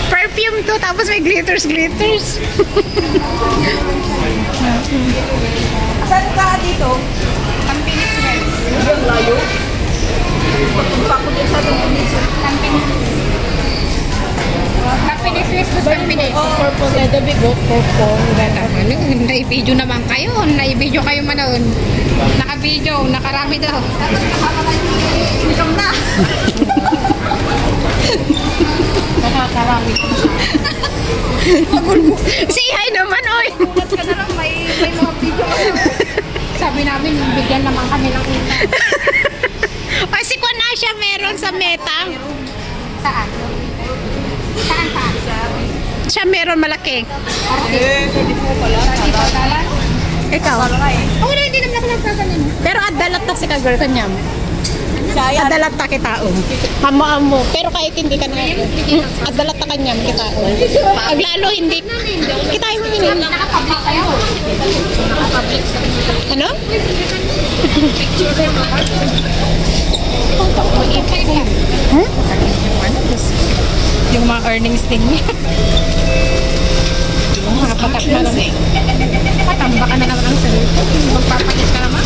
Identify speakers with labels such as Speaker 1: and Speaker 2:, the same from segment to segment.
Speaker 1: Perfume to, tapos may glitters.
Speaker 2: Saan ka dito?
Speaker 1: Campines West.
Speaker 2: Ang layo. Pagpunta ko din sa Campines.
Speaker 1: Campines West to Campines.
Speaker 2: Purple na the big purple.
Speaker 1: Ano, nai-video naman kayo. Nai-video kayo manoon. Naka-video, nakarami daw.
Speaker 2: Ikaw na.
Speaker 1: Nakakarami. Say hi naman, oy.
Speaker 2: Ulat ka na lang, may mga video ka na.
Speaker 1: Sabi namin, bigyan naman kami ng kita. O, si Kwan Asya meron sa Meta. Saan? Saan? Siya meron malaki.
Speaker 2: Eh, 34 pala.
Speaker 1: Ikaw?
Speaker 2: eh.
Speaker 1: Oo, hindi naman ako nagsasalin. Pero adalat ta si kagirl kanyam.
Speaker 2: Sayang.
Speaker 1: Adalat ta kita Amo. Pero kahit hindi ka na. Adalat ta kanyam kita Pag lalo hindi. Kita mo yun. Nakapublic kayo. Ano? Hmm? Yung mga earnings din niya. Mga patak na lang. Patamba ka na naman ang cellphone. Magpapakit ka naman.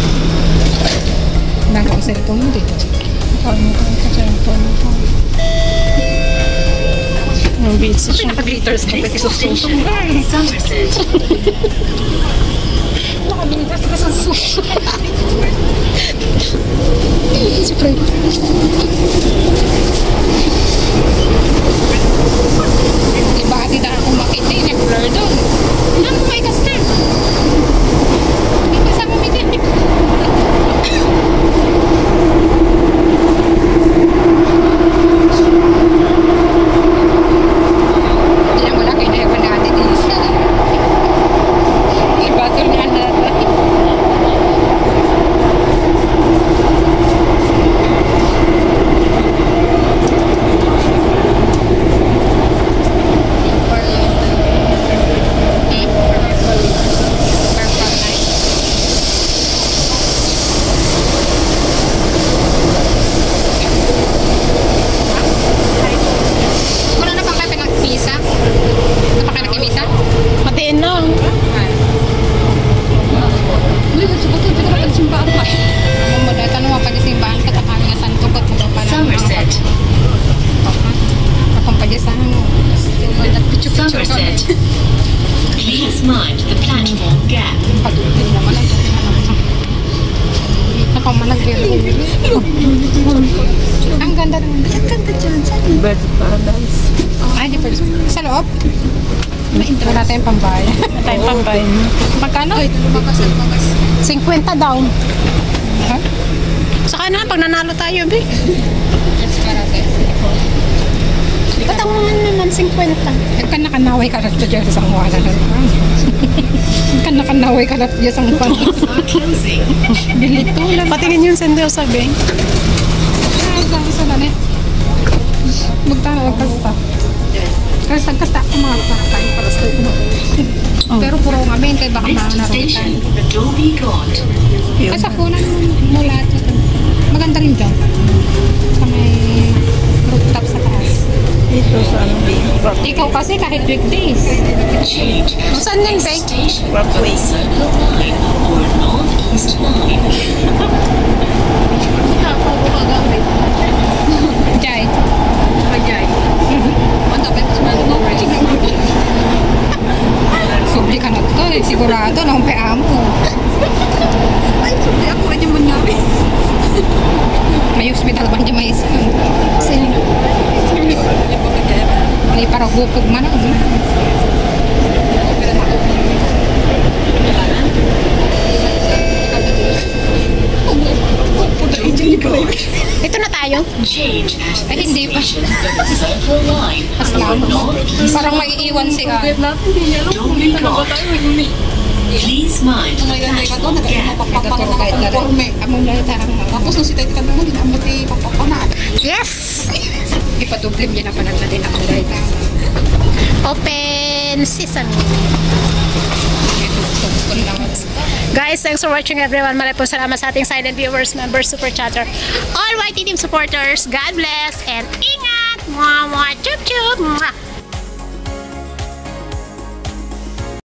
Speaker 1: Naga ang cellphone mo dito. Ano ang cellphone mo? Ang beats siya. Naka-glitters ka pa kisususok. Naka-glitters ka sa susok. Siyempre. Diba di na akong makita yung nag-blur doon. Ano may kasta? Hindi kasama may ganyan. Hindi na wala kayo na yawan natin isa. Ibasol na natin. Wala na bang kayo pinag-visa? Wala pa kayo nag-visa? Matiin lang. Uy, magsugot ko dito ka simbahan pa. Ano mo dahil tanong pa simbahan ka kami nga santugot mo pa lang. Somerset. Akong padyasan mo.
Speaker 3: Somerset. Please mind the platform gap.
Speaker 1: Padutin naman ang nakamanag-review. Ang ganda naman. Ang ganda dyan.
Speaker 2: Bird paradise.
Speaker 1: Ay, di pwede. Sa loob? Wala tayong pambayan.
Speaker 2: Wala tayong pambayan.
Speaker 1: Magkano? 50 daw. Ha? Saka na, pag nanalo tayo, be. Ba't ang mga naman 50? Kan nakanaway ka na dyan sa isang wala na. Kan nakanaway ka na dyan sa isang wala. Bilito lang. Patingin yung sender sabi. Sa na magtana kasta. Kasta ako mga kakain para sa ito. Pero puro nga mente baka manarotan. Kasi ako lang mula ito. Maganda rin dyan. Sa may rooftop sa taas.
Speaker 2: Dito sa ano dito.
Speaker 1: Ikaw kasi kahit weekdays. Saan yan, Bay?
Speaker 2: Walkway.
Speaker 1: Jai.
Speaker 2: Majay.
Speaker 1: Subli ka na to eh. Sigurado na umpea mo.
Speaker 2: Ay, sabi ako rin yung manyabi.
Speaker 1: May hospital bang di may isang. Sino? May parang hupog man ako. Ito na tayo? Ay, hindi pa. Pas lang. Parang maiiwan siya.
Speaker 3: Please mind the platform gap.
Speaker 1: Among lalataang mga.
Speaker 2: Tapos nung si Tete ka naman, hindi papapanat.
Speaker 1: Yes! Ipadublim niya na pa na din ako dahil. Open sesame. Guys, thanks for watching everyone. Maraming po salamat sa ating silent viewers, members, super chatter, all YT team supporters. God bless and ingat! Mwah, mwah, chup, chup. Mwah.